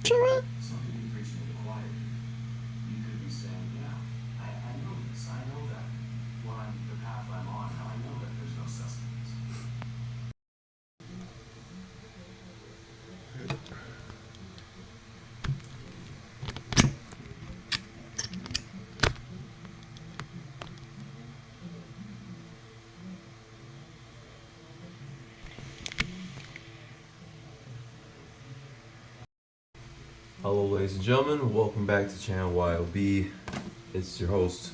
Chewy? Some people preaching to the choir. You could be saying, I know this, I know that. What I'm the path I'm on now, I know that there's no sustenance. Hello, ladies and gentlemen. Welcome back to channel Y.O.B. It's your host,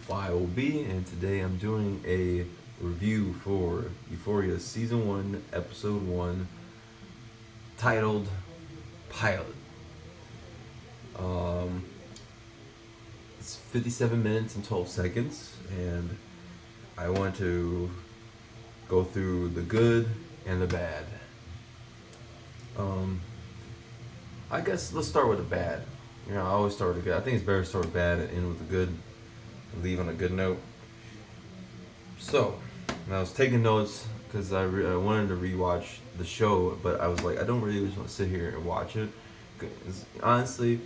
Y.O.B. And today I'm doing a review for Euphoria Season 1, Episode 1, titled Pilot. Um, it's 57 minutes and 12 seconds, and I want to go through the good and the bad. Um, I guess let's start with the bad. I always start with the good. I think it's better to start with bad and end with the good, and leave on a good note. So, I was taking notes because I wanted to rewatch the show, but I was like, I don't really just want to sit here and watch it. 'Cause honestly,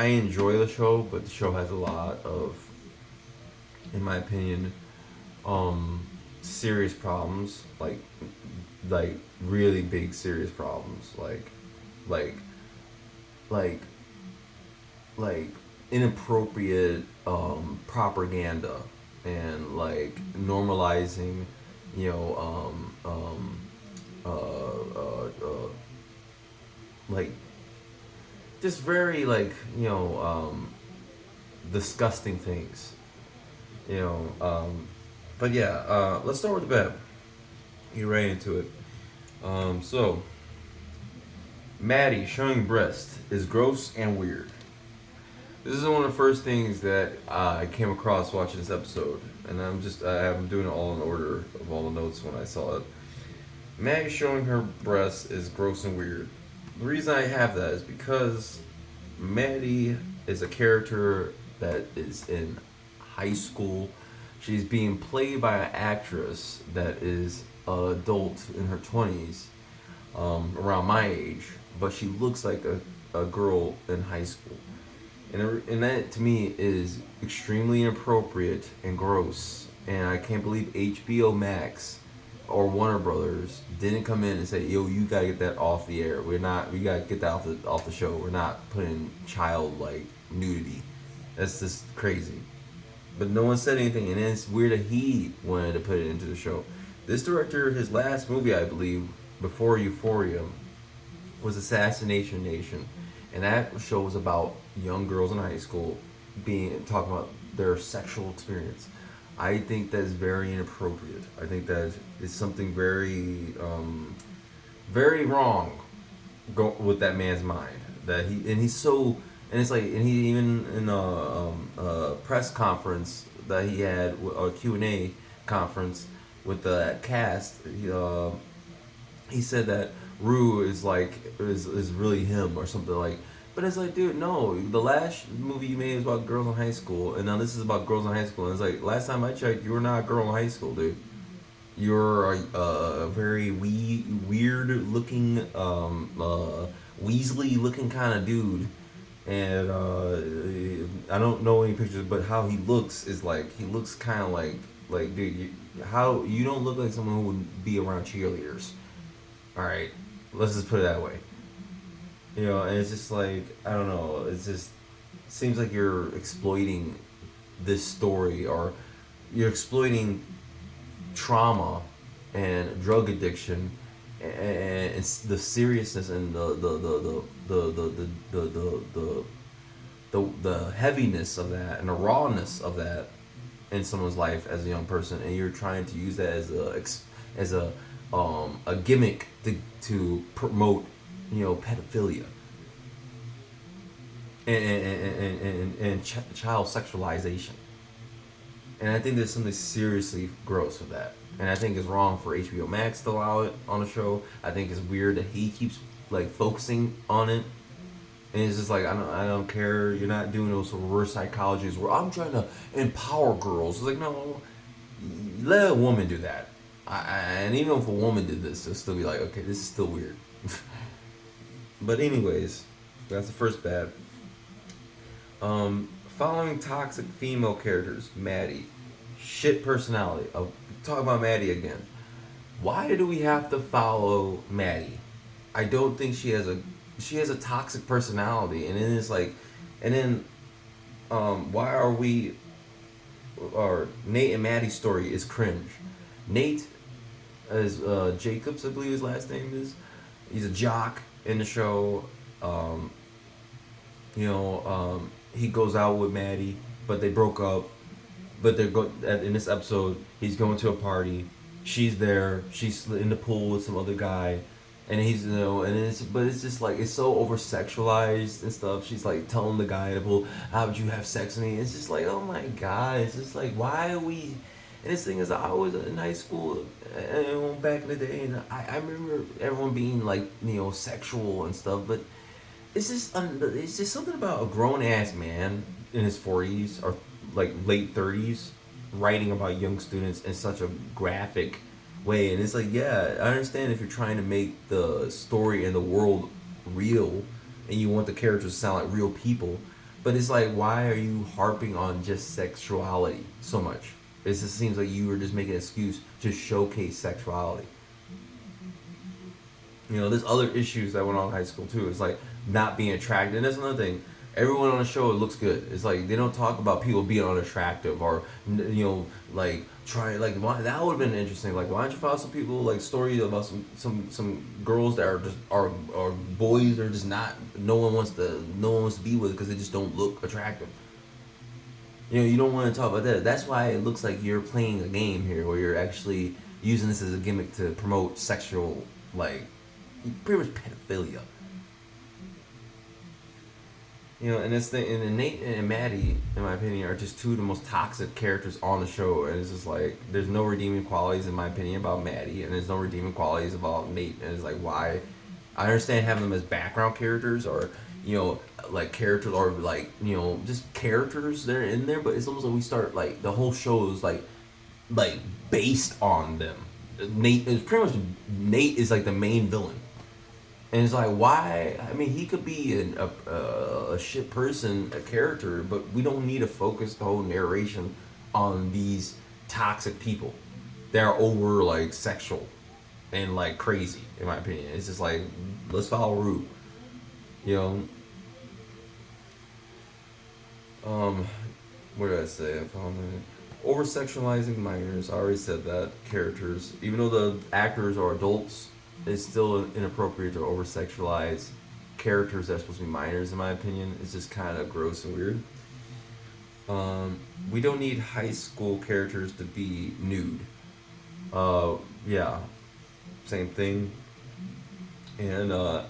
I enjoy the show, but the show has a lot of, in my opinion, serious problems, like really big serious problems, like like like inappropriate propaganda and like normalizing, you know, like just very disgusting things, you know. But yeah, let's start with the bed. Get right into it. So Maddie showing breast is gross and weird. This is one of the first things that I came across watching this episode, and I'm doing it all in order of all the notes when I saw it. Maggie showing her breasts is gross and weird. The reason I have that is because Maddie is a character that is in high school. She's being played by an actress that is an adult in her 20s, around my age, but she looks like a girl in high school. And that to me is extremely inappropriate and gross. And I can't believe HBO Max or Warner Brothers didn't come in and say, "Yo, you gotta get that off the air. We gotta get that off the show. We're not putting child like nudity. That's just crazy." But no one said anything, and it's weird that he wanted to put it into the show. This director, his last movie, I believe, before Euphoria, was Assassination Nation, and that show was about young girls in high school being talking about their sexual experience. I think that is very inappropriate. I think that is something very, very wrong with that man's mind. That he's so, and it's like, and he even in a press conference that he had, a Q&A conference with the cast, he said that Rue is really him or something like. But it's like, dude, no. The last movie you made was about girls in high school, and now this is about girls in high school. And it's like, last time I checked, you were not a girl in high school, dude. You're a very weird looking, Weasley looking kind of dude. And I don't know any pictures, but how he looks is like, he looks kind of like, dude, how you don't look like someone who would be around cheerleaders. All right, let's just put it that way. And it's just like, I don't know. It's just seems like you're exploiting this story, or you're exploiting trauma and drug addiction, and it's the seriousness and the heaviness of that and the rawness of that in someone's life as a young person, and you're trying to use that as a gimmick to promote, pedophilia and child sexualization. And I think there's something seriously gross with that. And I think it's wrong for HBO Max to allow it on the show. I think it's weird that he keeps like focusing on it. And it's just like, I don't care. You're not doing those reverse psychologies where I'm trying to empower girls. It's like, no, let a woman do that. And even if a woman did this, it'll still be like, okay, this is still weird. But anyways, That's the first bad. Following toxic female characters, Maddie, shit personality. Talk about Maddie again. Why do we have to follow Maddie? I don't think she has a toxic personality, and then it's like, and then why are we? Or Nate and Maddie's story is cringe. Nate is Jacobs, I believe his last name is. He's a jock in the show. Um, he goes out with Maddie, but they broke up. But in this episode. He's going to a party. She's there. She's in the pool with some other guy, and he's and it's just like it's so over sexualized and stuff. She's like telling the guy in the pool, "How would you have sex with me?" It's just like, oh my god! It's just like, why are we? And this thing is, I was in high school back in the day, and I remember everyone being like sexual and stuff, but it's just something about a grown ass man in his 40s or like late 30s writing about young students in such a graphic way. And it's like, yeah, I understand if you're trying to make the story and the world real and you want the characters to sound like real people, but it's like, why are you harping on just sexuality so much? It just seems like you were just making an excuse to showcase sexuality. There's other issues that went on in high school too. It's like not being attracted, and that's another thing. Everyone on the show looks good. It's like they don't talk about people being unattractive or like trying like that would have been interesting. Like, why don't you follow some people like stories about some girls that are just are boys that are just not no one wants to be with because they just don't look attractive. You don't want to talk about that. That's why it looks like you're playing a game here, where you're actually using this as a gimmick to promote sexual like pretty much pedophilia. And this thing, and Nate and Maddie, in my opinion, are just two of the most toxic characters on the show. And it's just like there's no redeeming qualities, in my opinion, about Maddie, and there's no redeeming qualities about Nate. And it's like, why? I understand having them as background characters, or like characters, or like just characters that are in there. But it's almost like we start like the whole show is like based on them. Nate is pretty much Nate is like the main villain. And it's like, why? I mean, he could be a shit person, a character, but we don't need to focus the whole narration on these toxic people. They're over, like, sexual and, like, crazy, in my opinion. It's just like, let's follow Rue. You know? What did I say? I found it. Over sexualizing minors. I already said that. Characters. Even though the actors are adults, it's still inappropriate to over sexualize characters that are supposed to be minors, in my opinion. It's just kind of gross and weird. We don't need high school characters to be nude. Yeah, same thing. And the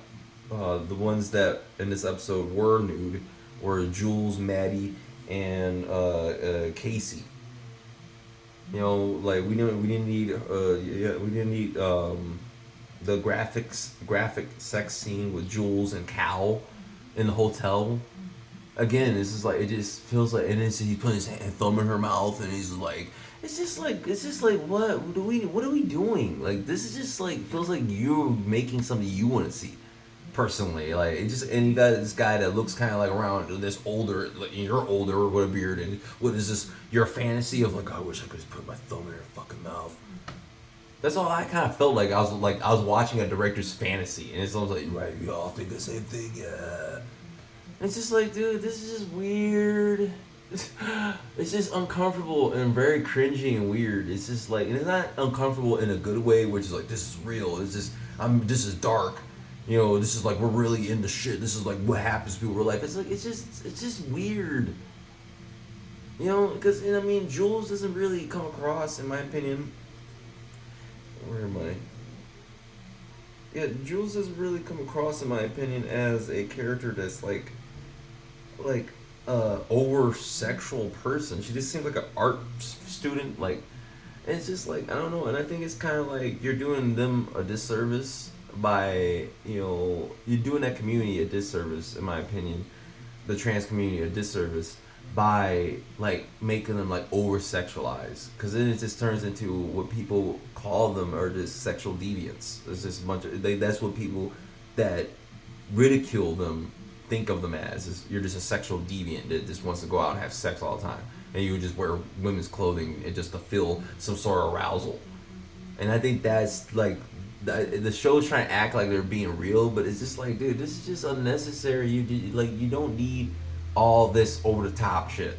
ones that in this episode were nude were Jules, Maddie, and Casey. Like we didn't need the graphic sex scene with Jules and Cal in the hotel. Again, this is like it just feels like, and then he's putting his thumb in her mouth, and he's like, it's just like what are we doing? Like, this is just like feels like you're making something you want to see. Personally, like, it just, and you got this guy that looks kind of like around this older, like you're older with a beard, and what is this your fantasy of like, I wish I could just put my thumb in her fucking mouth. That's all I kind of felt like. I was watching a director's fantasy, and it's almost like, right, we all think the same thing, yeah. It's just like, dude, this is just weird. It's just uncomfortable and very cringy and weird. It's just like, and it's not uncomfortable in a good way, which is like, this is real. It's just, this is dark. This is like, we're really into shit. This is like what happens to people in real life. It's like, it's just weird. Because, I mean, Jules doesn't really come across, in my opinion. Where am I? Yeah, Jules doesn't really come across, in my opinion, as a character that's like over sexual person. She just seems like an art student. Like, and it's just like, I don't know. And I think it's kind of like you're doing them a disservice by you're doing that community a disservice, in my opinion, the trans community a disservice by like making them like over sexualized, because then it just turns into what people call them are just sexual deviants. It's just a bunch of that's what people that ridicule them think of them as is you're just a sexual deviant that just wants to go out and have sex all the time, and you just wear women's clothing just to feel some sort of arousal. And I think that's like the show's trying to act like they're being real, but it's just like, dude, this is just unnecessary. You don't need all this over the top shit.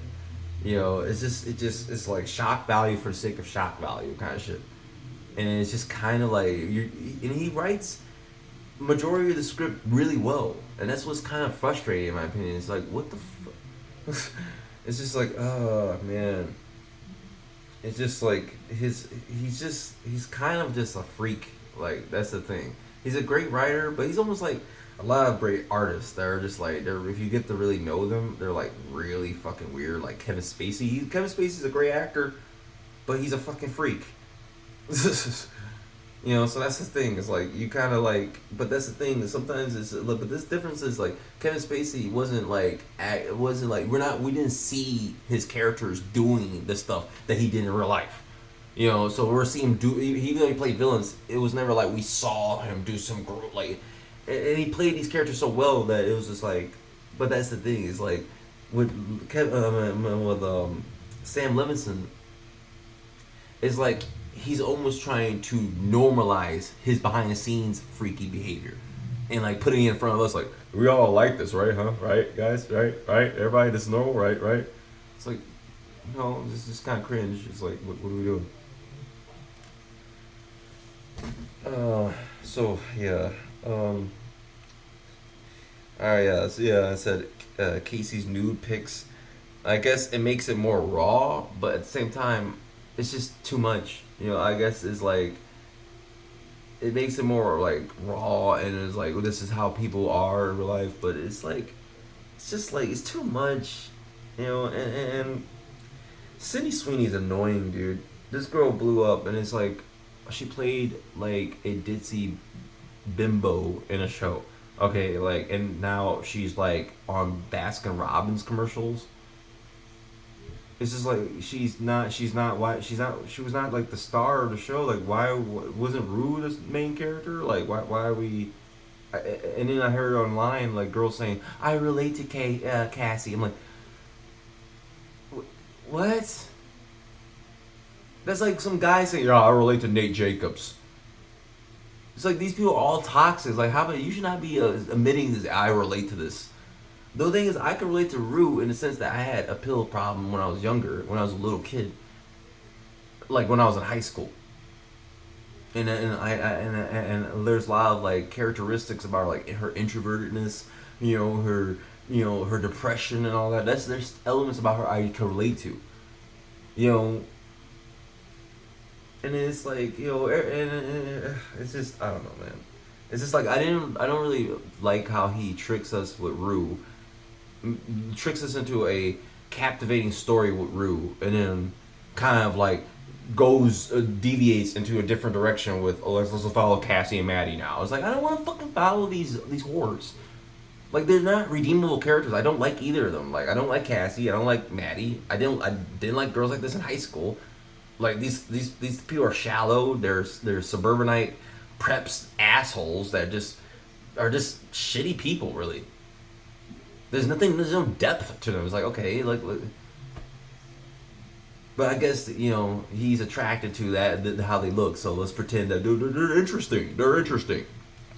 It's like shock value for the sake of shock value kind of shit. And it's just kind of like and he writes majority of the script really well, and that's what's kind of frustrating in my opinion. It's like, what the it's just like, oh man, it's just like he's kind of just a freak. Like, that's the thing. He's a great writer, but he's almost like a lot of great artists that are just like, they're, if you get to really know them, they're like really fucking weird. Like Kevin Spacey. Kevin Spacey's a great actor, but he's a fucking freak. So that's the thing. It's like you kind of like, but that's the thing. Sometimes it's, but this difference is like Kevin Spacey wasn't like, it wasn't like we didn't see his characters doing the stuff that he did in real life. So we're seeing him do. Even though he played villains, it was never like we saw him do some like, and he played these characters so well that it was just like. But that's the thing. Is like with Sam Levinson, it's like he's almost trying to normalize his behind the scenes freaky behavior, and like putting it in front of us, like, we all like this, right? Huh? Right, guys? Right? Everybody, this is normal, right? It's like, no, this is kind of cringe. It's like, what are we doing? So yeah. Alright, yeah. So yeah, I said Casey's nude pics. I guess it makes it more raw, but at the same time, it's just too much. I guess it's like it makes it more like raw, and it's like, well, this is how people are in real life. But it's like, it's just like, it's too much, and Sydney Sweeney's annoying, dude. This girl blew up, and it's like she played like a ditzy bimbo in a show. Okay, like, and now she's like on Baskin Robbins commercials. It's just like she was not like the star of the show. Like, why wasn't Rue the main character? Like, why are we? And then I heard online like girls saying, I relate to Cassie. I'm like, what? That's like some guy saying, yeah, I relate to Nate Jacobs. It's like these people are all toxic. Like, how about you should not be admitting this? I relate to this. The thing is, I can relate to Rue in the sense that I had a pill problem when I was younger, when I was a little kid, like when I was in high school. And there's a lot of like characteristics about like her introvertedness, her depression and all that. There's elements about her I can relate to, and it's like, and it's just, I don't know, man. It's just like I don't really like how he tricks us with Rue, tricks us into a captivating story with Rue, and then kind of like deviates into a different direction with, oh, let's follow Cassie and Maddie now. It's like, I don't want to fucking follow these whores. Like, they're not redeemable characters. I don't like either of them. Like, I don't like Cassie. I don't like Maddie. I didn't like girls like this in high school. Like, these people are shallow. They're suburbanite preps assholes that just are just shitty people, really. There's no depth to them. It's like, okay, like, but I guess, he's attracted to that, how they look. So let's pretend that they're interesting. They're interesting.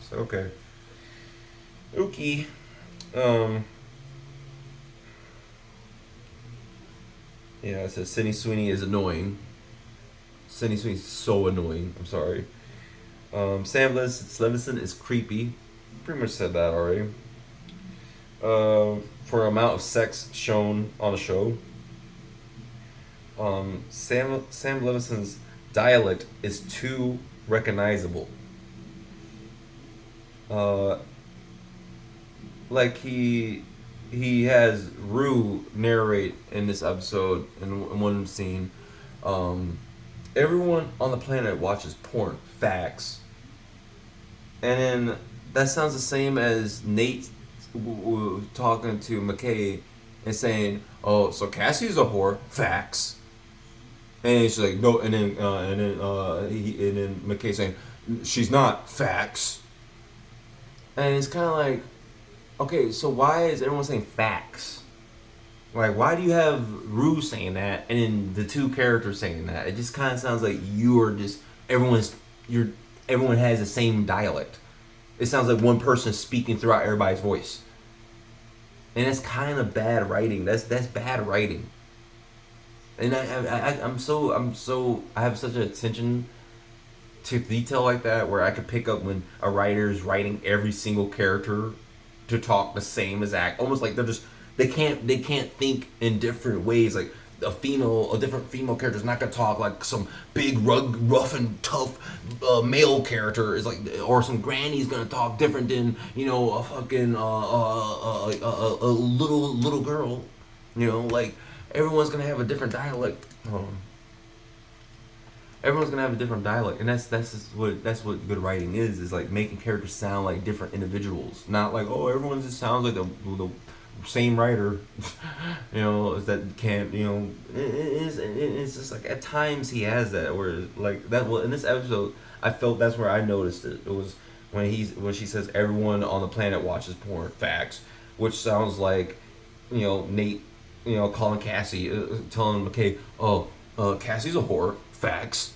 So okay. Okay. Yeah, it says Sydney Sweeney is annoying. Sydney Sweeney's so annoying. I'm sorry. Sam Levinson is creepy. Pretty much said that already. For amount of sex shown on the show. Sam Levinson's dialect is too recognizable. Like he has Rue narrate in this episode in one scene. Everyone on the planet watches porn. Facts. And then that sounds the same as Nate talking to McKay and saying, "Oh, so Cassie's a whore." Facts. And she's like, "No," and then McKay saying, "She's not." Facts. And it's kind of like, Okay, so why is everyone saying facts? Like, why do you have Rue saying that and then the two characters saying that? It just kind of sounds like you are just everyone's you're everyone has the same dialect. It sounds like one person speaking throughout everybody's voice, and that's kind of bad writing. That's bad writing. And I'm so I have such an attention to detail like that where I could pick up when a writer is writing every single character to talk the same exact, almost like they're just they can't think in different ways. Like a different female character is not gonna talk like some big rough and tough male character is like, or some granny's gonna talk different than a fucking a little girl. Like everyone's gonna have a different dialect. Everyone's gonna have a different dialect, and that's what good writing is like making characters sound like different individuals, not like, oh, everyone just sounds like the same writer. That can't, it's just like at times he has that where like that. Well, in this episode I felt that's where I noticed it. It was when she says everyone on the planet watches porn, facts, which sounds like Nate, calling Cassie, telling him, okay, oh, Cassie's a whore, facts.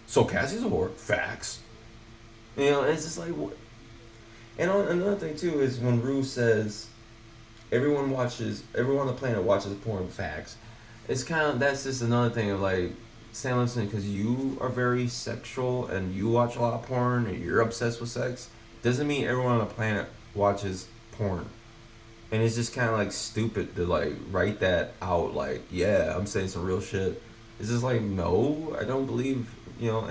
So Cassie's a whore, facts. It's just like what. And another thing too is when Rue says everyone on the planet watches porn, facts. It's kind of that's just another thing of like, Sam, listen, because you are very sexual and you watch a lot of porn and you're obsessed with sex, doesn't mean everyone on the planet watches porn. And it's just kind of like stupid to like write that out. Like, yeah, I'm saying some real shit. It's just like, no, I don't believe, like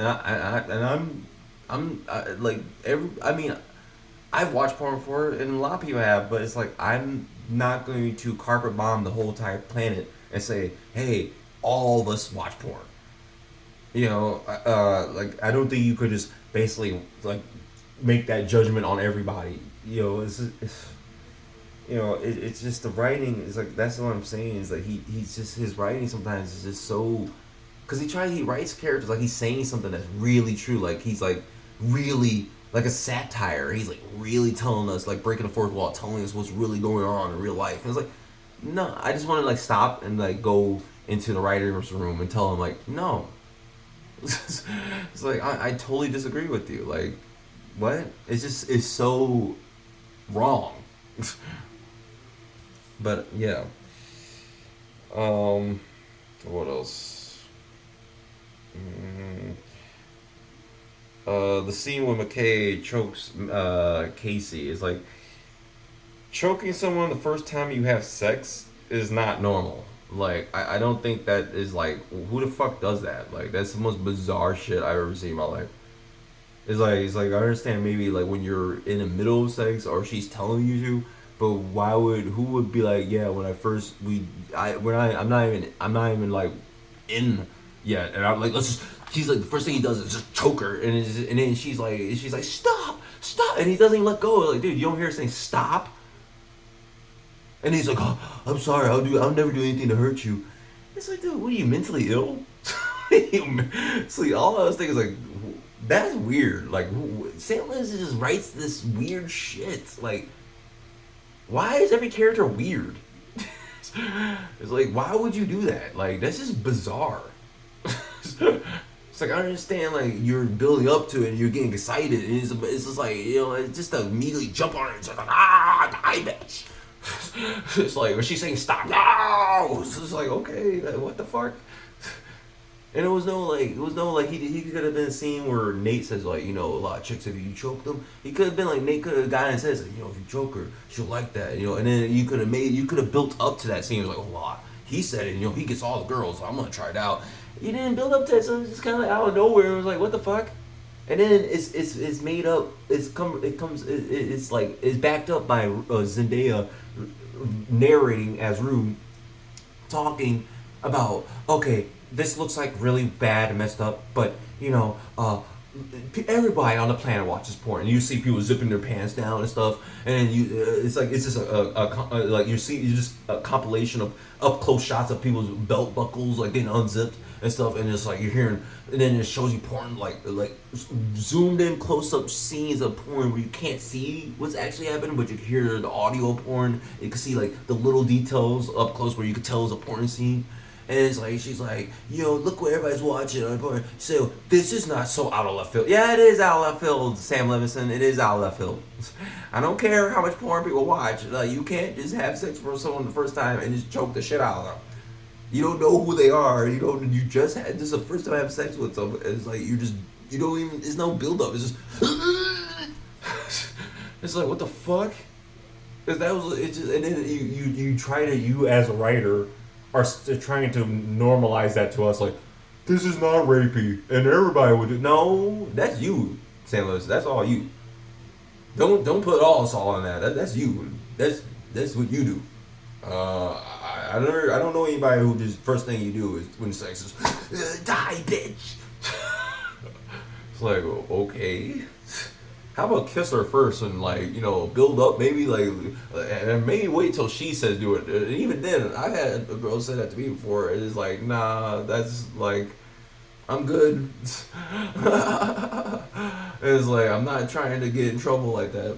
I mean, I've watched porn before, and a lot of people have, but it's like I'm not going to carpet bomb the whole entire planet and say, hey, all of us watch porn. Like I don't think you could just basically like make that judgment on everybody. It's just the writing is like, that's what I'm saying is like he's just, his writing sometimes is just so, because he writes characters like he's saying something that's really true, like he's like really like a satire, he's like really telling us, like breaking the fourth wall, telling us what's really going on in real life. And it's like, no, I just want to like stop and like go into the writer's room and tell him like, no. It's like I totally disagree with you, like what, it's so wrong. But yeah. What else? Mm, the scene when McKay chokes Casey is like, choking someone the first time you have sex is not normal. Like I don't think that is like, who the fuck does that? Like that's the most bizarre shit I've ever seen in my life. It's like I understand maybe like when you're in the middle of sex or she's telling you to, but who would be like, yeah, when I first we I when I'm not even like in yet, and I'm like, let's just, he's like, the first thing he does is just choke her, and then she's like stop, and he doesn't even let go. Like, dude, you don't hear her saying stop. And he's like, oh, I'm sorry, I'll never do anything to hurt you. It's like, dude, what are you, mentally ill? It's like, all I was thinking is like, that's weird. Like, Sam Lindsay just writes this weird shit. Like, why is every character weird? It's like, why would you do that? Like, that's just bizarre. It's like, I understand, like, you're building up to it and you're getting excited, and it's just like, it's just to immediately jump on it. It's like, die, bitch. It's like, when she's saying stop, no! It's just like, okay, what the fuck? And it was no like he could have been a scene where Nate says like, a lot of chicks, if you choke them, he could have been like, Nate could have got and says like, if you choke her, she'll like that, and then you could have built up to that scene. It was like, oh wow, he said it, he gets all the girls, so I'm gonna try it out. You didn't build up to it, so it's just kind of like out of nowhere. It was like, what the fuck? And then it's made up. It's like it's backed up by Zendaya narrating as Rue, talking about, okay, this looks like really bad and messed up, but everybody on the planet watches porn, and you see people zipping their pants down and stuff, and it's just like you just a compilation of up close shots of people's belt buckles like getting unzipped and stuff, and it's like you're hearing, and then it shows you porn like zoomed in close up scenes of porn where you can't see what's actually happening, but you can hear the audio of porn. You can see like the little details up close where you can tell it's a porn scene. And it's like she's like, look what everybody's watching on porn. So this is not so out of left field. Yeah, it is out of left field, Sam Levinson. It is out of left field. I don't care how much porn people watch. Like, you can't just have sex for someone the first time and just choke the shit out of them. You don't know who they are. You just had this is the first time I have sex with them. It's like you don't even. There's no build up. It's just. It's like what the fuck. Because that was it. Just and then you try to you as a writer are trying to normalize that to us, like, this is not rapey, and everybody would do. No, that's you, Sam Lewis. That's all you. Don't put all us all on that. That's you. That's what you do. I don't know anybody who just first thing you do is when sex is die, bitch. It's like, okay. How about kiss her first and build up, maybe and maybe wait till she says do it. And even then, I had a girl say that to me before. It is like, nah, that's like, I'm good. It's like I'm not trying to get in trouble like that.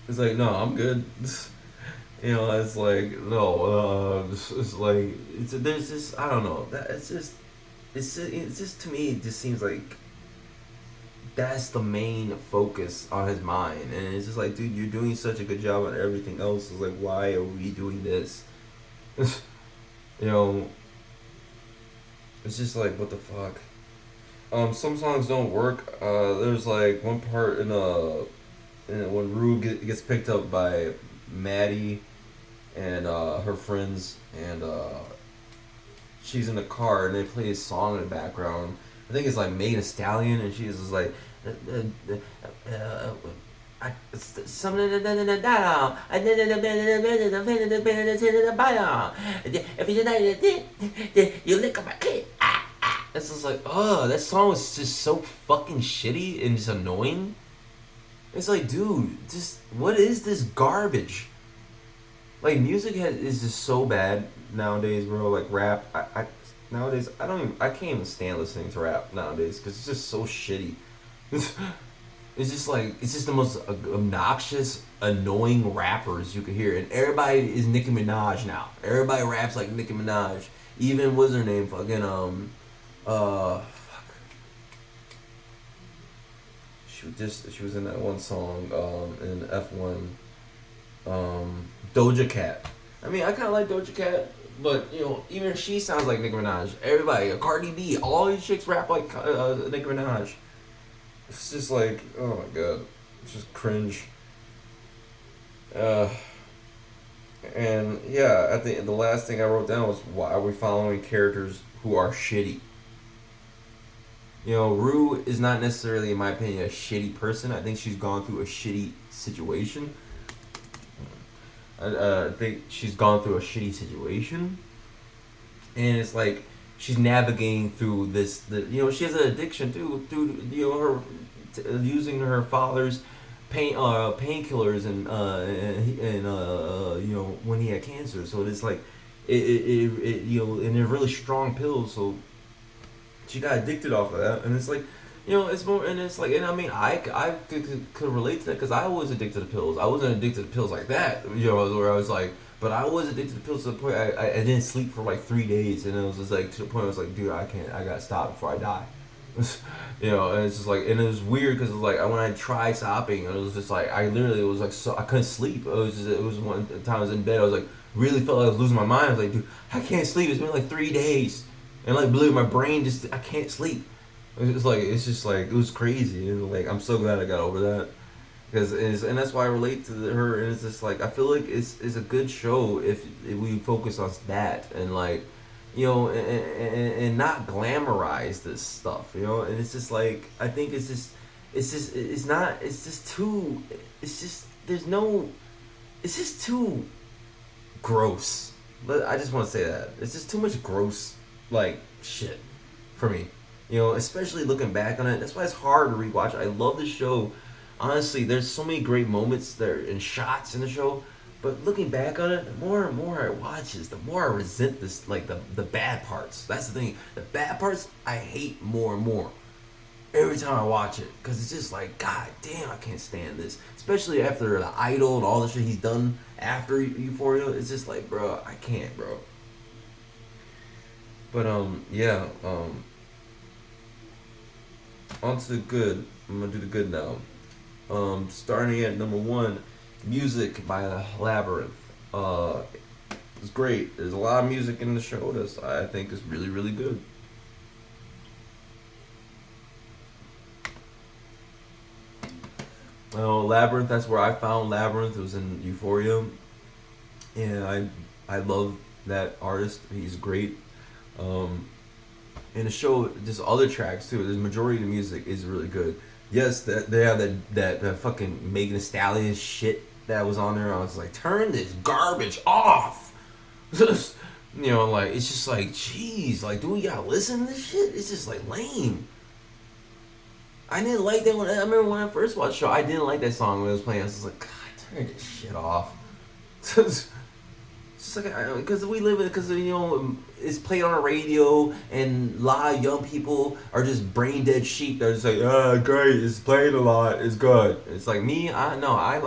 It's like, no, I'm good. It's like no, it's like there's just I don't know that it's just to me it just seems like that's the main focus on his mind, and it's just like, dude, you're doing such a good job on everything else. It's like, why are we doing this? you know, it's just like, what the fuck. Some songs don't work. There's like one part when Rue gets picked up by Maddie and her friends, and she's in the car, and they play a song in the background. I think it's like Megan Thee Stallion, and she's just like, something you lick up my clit. It's just like, oh, that song is just so fucking shitty and just annoying. It's like, dude, just what is this garbage? Like, music is just so bad nowadays, bro. Like rap, nowadays I can't even stand listening to rap nowadays because it's just so shitty. It's just the most obnoxious, annoying rappers you could hear, and everybody is Nicki Minaj now. Everybody raps like Nicki Minaj. Even what's her name? Fucking fuck. She was in that one song in F1. Doja Cat. I mean, I kind of like Doja Cat, but even she sounds like Nicki Minaj. Everybody, Cardi B, all these chicks rap like Nicki Minaj. It's just like, oh my god, it's just cringe. And yeah, at the last thing I wrote down was, why are we following characters who are shitty? Rue is not necessarily, in my opinion, a shitty person. I think she's gone through a shitty situation. I think she's gone through a shitty situation, and it's like she's navigating through this. She has an addiction too, through her using her father's painkillers and when he had cancer. So it's like and they're really strong pills. So she got addicted off of that, and it's like. It's more, and it's like, and I mean, I could relate to that because I was addicted to pills. I wasn't addicted to pills like that, where I was like, but I was addicted to pills to the point I didn't sleep for like 3 days, and it was just like to the point I was like, dude, I gotta stop before I die. And it's just like, and it was weird because it was like when I tried stopping, it was just like I literally was like, so I couldn't sleep. It was one time I was in bed, I was like really felt like I was losing my mind. I was like, dude, I can't sleep. It's been like 3 days, and like literally my brain just I can't sleep. It's just like it was crazy. And like I'm so glad I got over that, and that's why I relate to her. And it's just like I feel like it's a good show if we focus on that and like, and not glamorize this stuff. And it's just like I think it's just too gross. But I just want to say that it's just too much gross like shit for me. You know, especially looking back on it. That's why it's hard to rewatch. I love the show. Honestly, there's so many great moments there and shots in the show. But looking back on it, the more and more I watch this, the more I resent this, like the bad parts. That's the thing. The bad parts I hate more and more every time I watch it, because it's just like, God damn, I can't stand this. Especially after the Idol and all the shit he's done after Euphoria. It's just like, bro, I can't, bro. But yeah, on to the good. I'm gonna do the good now. Starting at number one, music by Labyrinth. It's great. There's a lot of music in the show that I think is really, really good. Labyrinth. That's where I found Labyrinth. It was in Euphoria, and I love that artist. He's great. Um, and the show, just other tracks too. The majority of the music is really good. Yes, that they have that fucking Megan Thee Stallion shit that was on there. I was like, turn this garbage off. You know, like it's just like, jeez, like, do we gotta listen to this shit? It's just like lame. I didn't like that when I remember when I first watched the show. I didn't like that song when it was playing. I was just like, God, turn this shit off. It's just like, because we live in, because you know it's played on the radio, and a lot of young people are just brain dead sheep. They're just like, oh, great, it's played a lot, it's good. It's like me, I know, I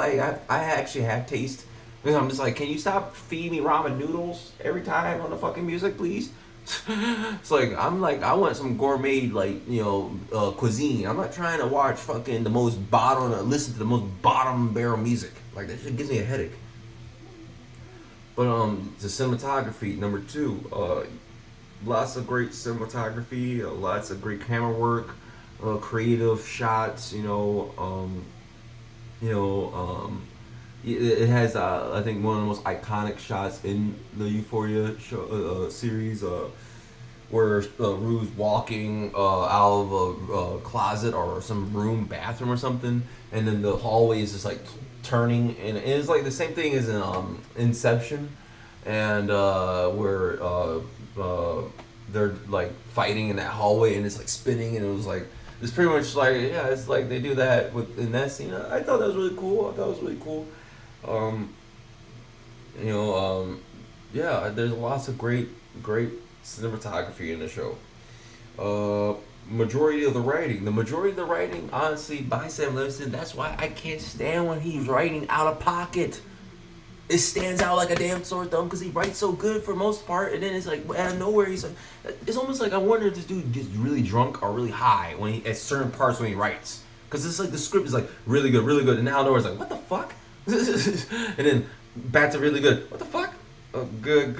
actually have taste. Because I'm just like, can you stop feeding me ramen noodles every time on the fucking music, please? It's like I want some gourmet, like, you know, cuisine. I'm not trying to watch fucking the most bottom, listen to the most bottom barrel music. Like, that shit gives me a headache. But the cinematography, number two, lots of great cinematography, lots of great camera work, creative shots. You know, it has I think one of the most iconic shots in the Euphoria show, series, where Rue's walking out of a closet or some room, bathroom or something, and then the hallway is just like turning, and it's like the same thing as in Inception, and where they're like fighting in that hallway and it's like spinning, and it was like it's pretty much like, yeah, it's like they do that with in that scene. I thought that was really cool. I thought it was really cool. Um, you know, yeah, there's lots of great cinematography in the show. Majority of the writing, honestly, by Sam Levinson. That's why I can't stand when he's writing out of pocket. It stands out like a damn sore thumb because he writes so good for most part, and then it's like out of nowhere he's like, it's almost like I wonder if this dude gets really drunk or really high when he at certain parts when he writes, because it's like the script is like really good, and out of nowhere it's like, what the fuck, and then back to really good, what the fuck, oh, good,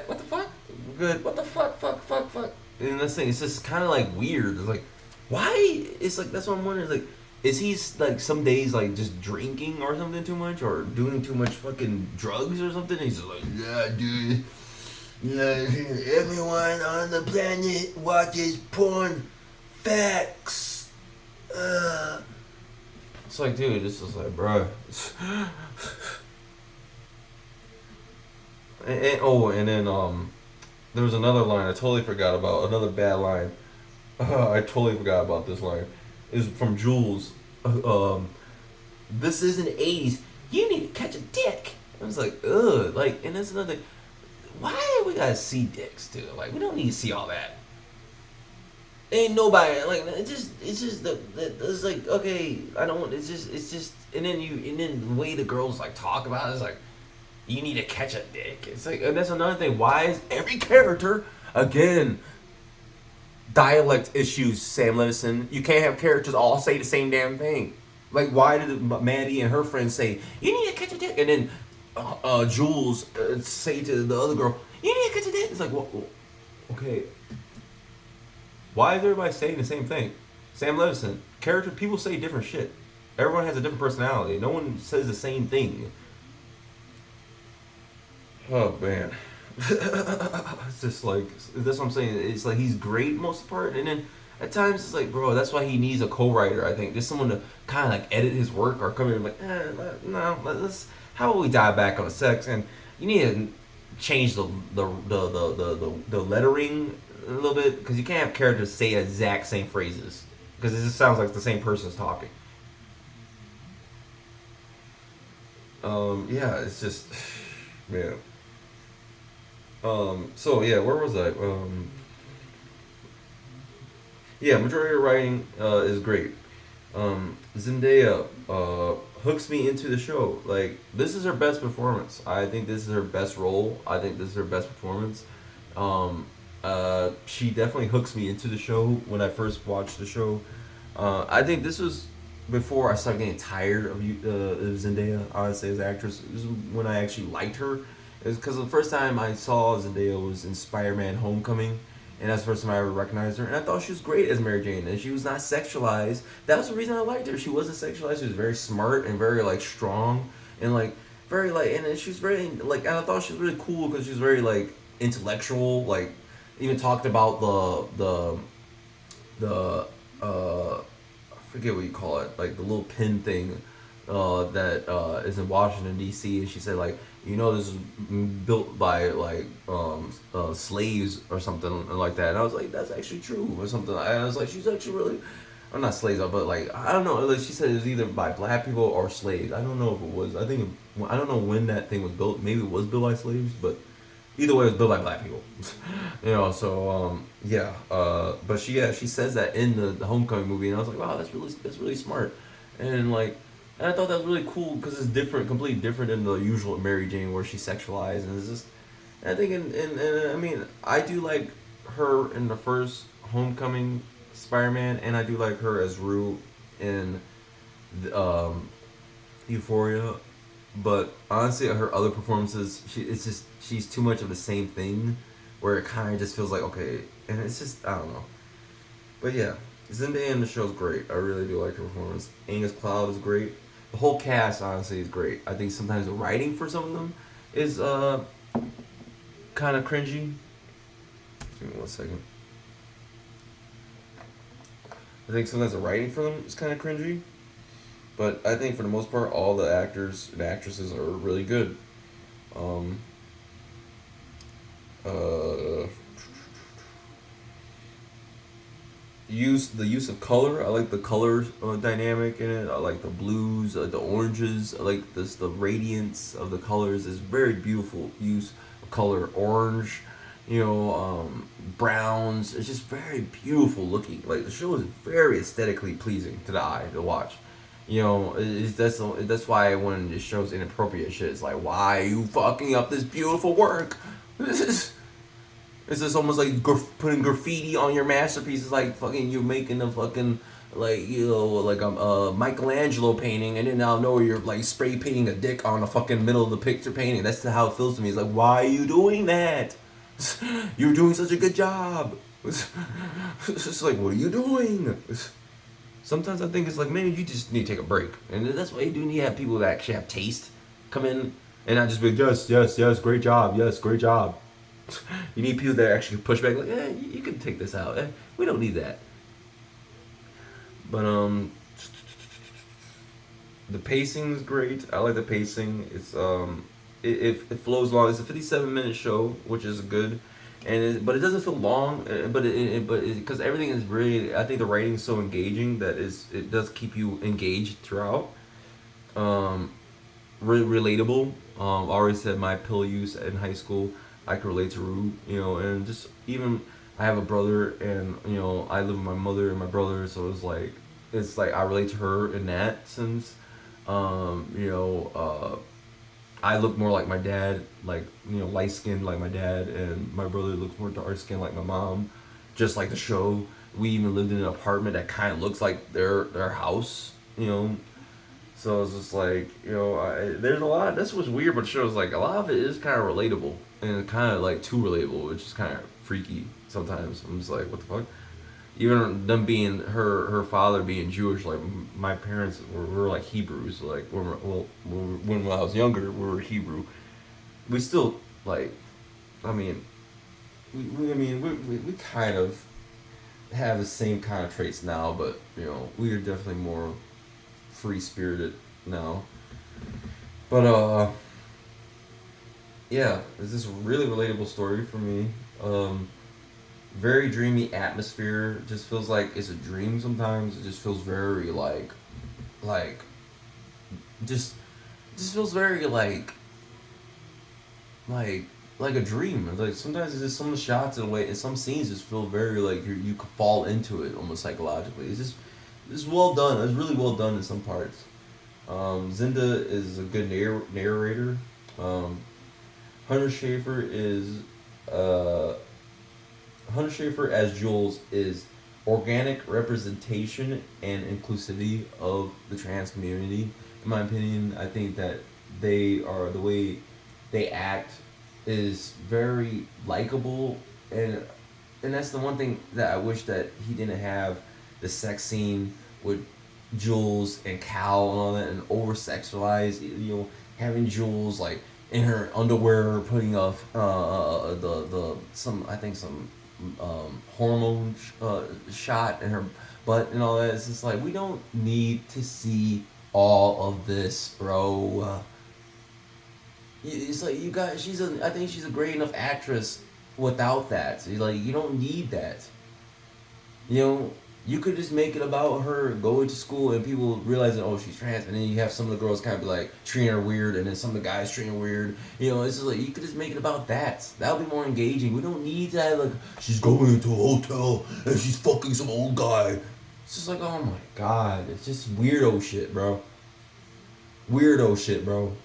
what the fuck, good, what the fuck, and this thing, it's just kind of like weird. It's like, why? It's like, that's what I'm wondering. Like, is he like some days like just drinking or something too much, or doing too much fucking drugs or something? And he's just like, yeah, dude, yeah, everyone on the planet watches porn. Facts. It's like, dude, this is like, bro. And then there was another line I totally forgot about. Another bad line. I totally forgot about this line. Is from Jules. This isn't the 80s. You need to catch a dick. I was like, ugh. Like, and that's another thing. Why we gotta see dicks too? Like, we don't need to see all that. Ain't nobody like it's just it's like, okay, I don't. It's just and then the way the girls like talk about it is like, you need to catch a dick. It's like, and that's another thing. Why is every character again? Dialect issues, Sam Levinson. You can't have characters all say the same damn thing. Like, why did Maddie and her friends say, you need to catch a dick? And then Jules say to the other girl, you need to catch a dick? It's like, well, okay. Why is everybody saying the same thing? Sam Levinson, character, people say different shit. Everyone has a different personality. No one says the same thing. Oh, man. It's just like, that's what I'm saying. It's like he's great most of the part, and then at times it's like, bro, that's why he needs a co-writer. I think just someone to kind of like edit his work or come in and like, no, let's, how about we dive back on sex, and you need to change the lettering a little bit because you can't have characters say exact same phrases because it just sounds like the same person's talking. Yeah, it's just man. So yeah, where was I? Yeah, majority of writing is great. Zendaya hooks me into the show. Like this is her best performance. I think this is her best role. I think this is her best performance. Um, she definitely hooks me into the show when I first watched the show. I think this was before I started getting tired of Zendaya. Honestly, as an actress, this is when I actually liked her. It was because the first time I saw Zendaya was in Spider-Man: Homecoming, and that's the first time I ever recognized her. And I thought she was great as Mary Jane, and she was not sexualized. That was the reason I liked her. She wasn't sexualized. She was very smart and very like strong and like very like, and then she was very like. And I thought she was really cool because she was very like intellectual. Like even talked about the I forget what you call it, like the little pin thing that is in Washington D.C. And she said like, this is built by like slaves or something like that. And I was like, that's actually true or something. And I was like, she's actually really, or not slaves, but like I don't know. Like she said, it was either by black people or slaves. I don't know if it was. I don't know when that thing was built. Maybe it was built by slaves, but either way, it was built by black people. So yeah. But she says that in the Homecoming movie, and I was like, wow, that's really smart, and like, and I thought that was really cool because it's different, completely different than the usual Mary Jane where she's sexualized, and it's just. And I think, I mean, I do like her in the first Homecoming Spider-Man, and I do like her as Rue in Euphoria. But honestly, her other performances, it's just she's too much of the same thing, where it kind of just feels like okay, and it's just I don't know. But yeah, Zendaya in the show's great. I really do like her performance. Angus Cloud is great. The whole cast honestly is great. I think sometimes the writing for some of them is kind of cringy. Give me 1 second. I think sometimes the writing for them is kind of cringy. But I think for the most part, all the actors and actresses are really good. Um, uh, the use of color. I like the color dynamic in it. I like the blues, the oranges. I like this the radiance of the colors is very beautiful use of color. Orange, browns. It's just very beautiful looking. Like the show is very aesthetically pleasing to the eye to watch. That's why when it shows inappropriate shit, it's like, why are you fucking up this beautiful work? This is It's just almost like putting graffiti on your masterpiece. It's like fucking you making a fucking like like a Michelangelo painting, and then now know you're like spray painting a dick on the fucking middle of the picture painting. That's how it feels to me. It's like, why are you doing that? You're doing such a good job. It's just like, what are you doing? Sometimes I think it's like, maybe you just need to take a break, and that's why you do need to have people that actually have taste come in and not just be yes, yes, yes, great job, yes, great job. You need people that actually push back, like, you can take this out. We don't need that. But the pacing is great. I like the pacing. It flows long. It's a 57-minute show, which is good, but it doesn't feel long. But because everything is really, I think the writing is so engaging that it does keep you engaged throughout. Um, relatable. I already said my pill use in high school. I could relate to Rue, and just even I have a brother, and I live with my mother and my brother, so it's like I relate to her in that sense. Um, you know, uh, I look more like my dad, like light skinned like my dad, and my brother looks more dark skinned like my mom, just like the show. We even lived in an apartment that kind of looks like their house, so it's just like there's a lot. That's what's weird, but the show's like a lot of it is kind of relatable and kind of like too relatable, which is kind of freaky sometimes. I'm just like, what the fuck? Even them being her father being Jewish, like my parents were like Hebrews. Like when I was younger, we were Hebrew. We still like, I mean, we kind of have the same kind of traits now, but we are definitely more free spirited now. But yeah, it's this really relatable story for me. very dreamy atmosphere. Just feels like it's a dream sometimes. It just feels very like just just feels very like like a dream. Like sometimes it's just some of the shots in a way, and some scenes just feel very like you could fall into it almost psychologically. It's well done. It's really well done in some parts. Zinda is a good narrator. Um, Hunter Schafer is uh, Hunter Schafer as Jules is organic representation and inclusivity of the trans community. In my opinion, I think that they are the way they act is very likable, and that's the one thing that I wish that he didn't have the sex scene with Jules and Cal and all that, and over sexualized. Having Jules like in her underwear, putting off the some I think some hormone shot in her butt and all that. It's just like we don't need to see all of this, bro. It's like you got. I think she's a great enough actress without that. So like you don't need that. You know, you could just make it about her going to school and people realizing, oh, she's trans, and then you have some of the girls kind of be like treating her weird, and then some of the guys treating her weird. It's just like you could just make it about that. That would be more engaging. We don't need to have like she's going into a hotel and she's fucking some old guy. It's just like, oh my god, it's just weirdo shit, bro. Weirdo shit, bro.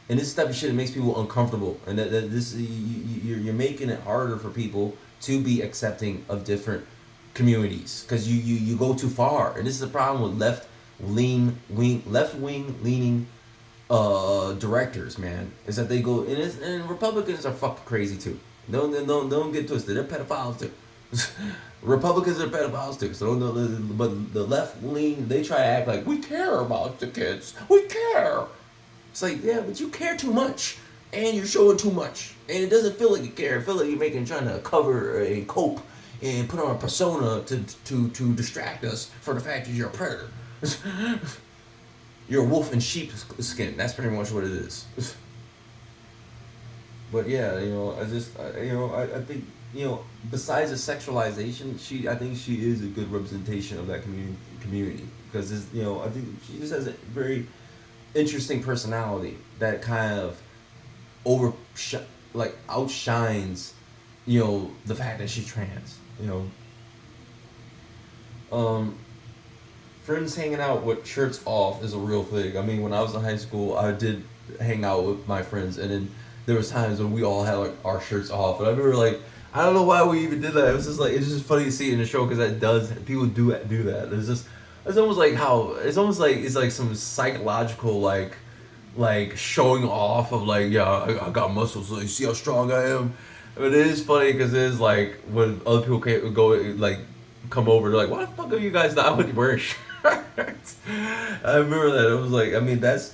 And this type of shit, it makes people uncomfortable, and that this you're making it harder for people to be accepting of different communities because you go too far, and this is the problem with left wing leaning directors, man, is that they go and Republicans are fucking crazy too. Don't get twisted. They're pedophiles too. Republicans are pedophiles too. So but the left lean, they try to act like we care about the kids. We care. It's like, yeah, but you care too much, and you're showing too much, and it doesn't feel like you care. It feels like you're trying to cover and cope and put on a persona to distract us from the fact that you're a predator. You're a wolf in sheep skin. That's pretty much what it is. But yeah, I think besides the sexualization, I think she is a good representation of that community because I think she just has a very interesting personality that kind of outshines the fact that she's trans. Um, Friends hanging out with shirts off is a real thing. I mean, when I was in high school, I did hang out with my friends, and then there was times when we all had like our shirts off, and I remember like I don't know why we even did that. It was just like it's just funny to see it in the show because people do that. It's almost like it's like some psychological like showing off of like yeah I got muscles, so you see how strong I am. But it is funny because it is like when other people go like come over, they're like, why the fuck are you guys not wearing shirts? I remember that. It was like, I mean, that's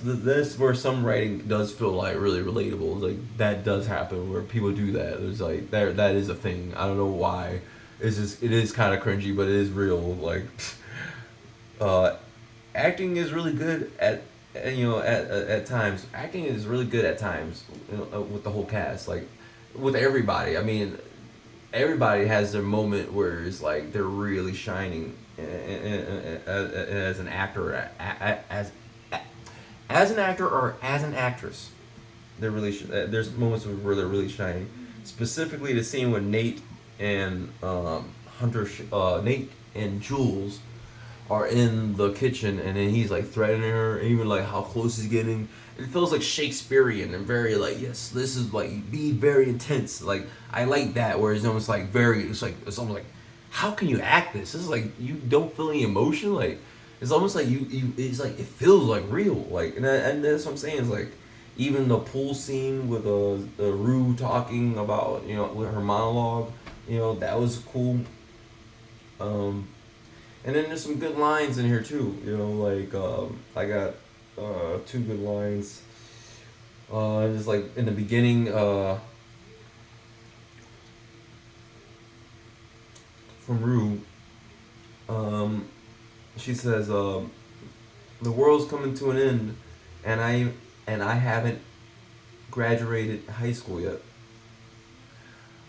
where some writing does feel like really relatable. It's like that does happen where people do that. It's like that is a thing. I don't know why. It is kind of cringy, but it is real. Like, uh, acting is really good at times. Acting is really good at times with the whole cast. Like with everybody. I mean, everybody has their moment where it's like they're really shining as an actor, as an actor or as an actress. They're really there's moments where they're really shining. Specifically, the scene with Nate and Nate and Jules are in the kitchen, and then he's like threatening her, and even like how close he's getting. It feels like Shakespearean and very like, yes, this is like be very intense. Like I like that where it's almost like it's almost like how can you act this? This is like you don't feel any emotion. Like it's almost like you it's like it feels like real. Like and that's what I'm saying. It's like even the pool scene with Rue talking about with her monologue. That was cool. And then there's some good lines in here too. Like I got two good lines. Just like in the beginning, from Rue, she says, "The world's coming to an end, and I haven't graduated high school yet.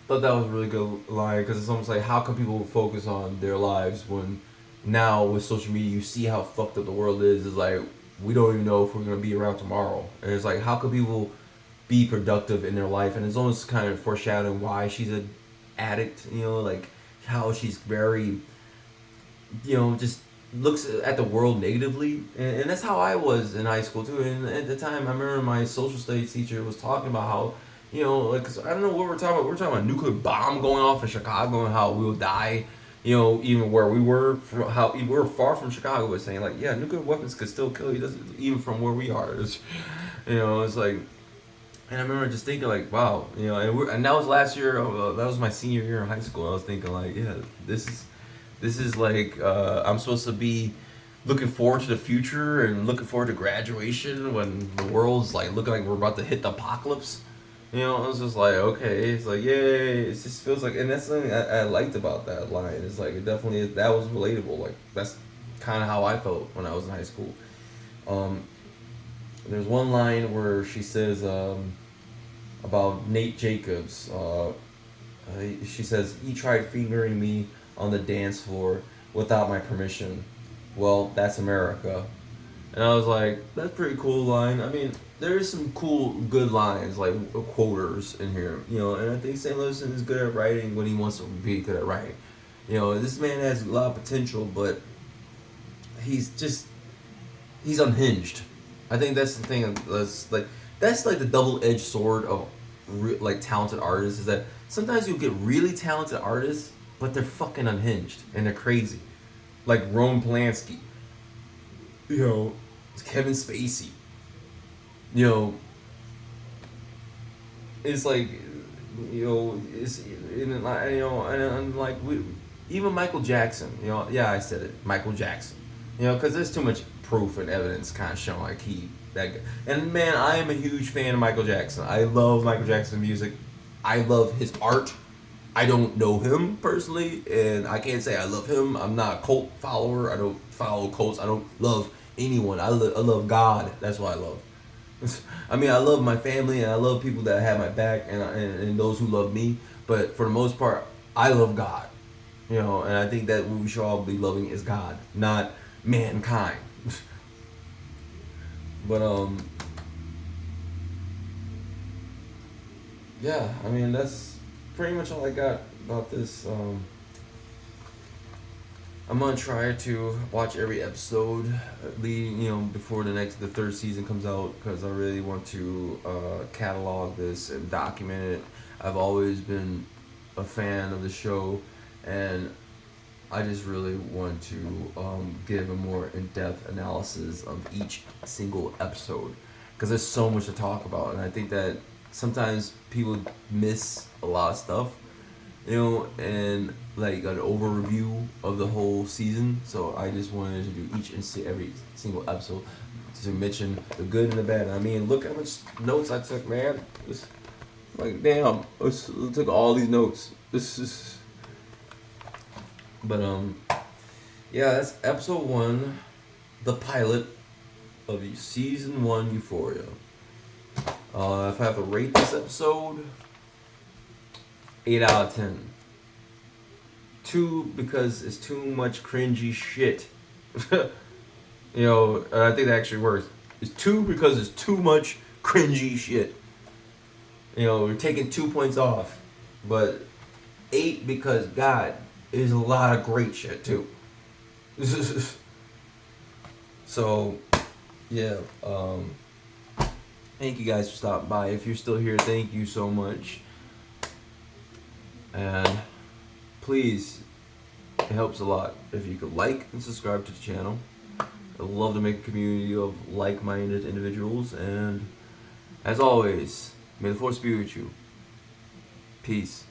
thought that was a really good line because it's almost like how can people focus on their lives when now with social media you see how fucked up the world is. It's like we don't even know if we're gonna be around tomorrow, and it's like how can people be productive in their life, and it's almost kind of foreshadowing why she's an addict. You know, like how she's very, you know, just looks at the world negatively, and that's how I was in high school too. And at the time, I remember my social studies teacher was talking about how, you know, like 'cause I don't know what we're talking about. We're talking about a nuclear bomb going off in Chicago and how we'll die. You know, even where we were, from how we were far from Chicago, was saying like, yeah, nuclear weapons could still kill you, doesn't even from where we are. It's, you know, it's like, and I remember just thinking like, wow, you know, and that was last year. That was my senior year in high school. I was thinking like, yeah, this is like I'm supposed to be looking forward to the future and looking forward to graduation when the world's like looking like we're about to hit the apocalypse. You know, I was just like, okay, it's like, yay! It just feels like, and that's something I liked about that line. It's like it definitely is, that was relatable. Like that's kind of how I felt when I was in high school. Um, there's one line where she says about Nate Jacobs. She says he tried fingering me on the dance floor without my permission. Well, that's America. And I was like, that's a pretty cool line. I mean, there is some cool, good lines, like quoters in here, you know. And I think St. Louison is good at writing when he wants to be good at writing. You know, this man has a lot of potential, but he's just he's unhinged. I think that's the thing. That's like the double-edged sword of like talented artists is that sometimes you'll get really talented artists, but they're fucking unhinged and they're crazy. Like Roman Polanski, you know, Kevin Spacey, you know, it's like, you know, it's and like you know, and like even Michael Jackson, you know, yeah, I said it, Michael Jackson, you know, because there's too much proof and evidence kind of showing like he that guy. And man, I am a huge fan of Michael Jackson. I love Michael Jackson music. I love his art. I don't know him personally, and I can't say I love him. I'm not a cult follower. I don't follow cults. I don't love anyone. I love God. That's what I love. I mean, I love my family and I love people that have my back and those who love me. But for the most part, I love God. You know, and I think that what we should all be loving is God, not mankind. But yeah. I mean, that's pretty much all I got about this. I'm gonna try to watch every episode, leading before the third season comes out, because I really want to catalog this and document it. I've always been a fan of the show, and I just really want to give a more in-depth analysis of each single episode, because there's so much to talk about, and I think that sometimes people miss a lot of stuff, and like an over review of the whole season. So I just wanted to do each and every single episode to mention the good and the bad. I mean, look how much notes I took, man. It's like, damn, I took all these notes. This is, but yeah, that's episode 1, the pilot of season 1 Euphoria. If I have to rate this episode, 8 out of 10. 2 because it's too much cringy shit. I think that actually works. It's 2 because it's too much cringy shit. We're taking 2 points off. But 8 because, God, there's a lot of great shit too. So, yeah. Thank you guys for stopping by. If you're still here, thank you so much. And please, it helps a lot if you could like and subscribe to the channel. I'd love to make a community of like-minded individuals. And as always, may the force be with you. Peace.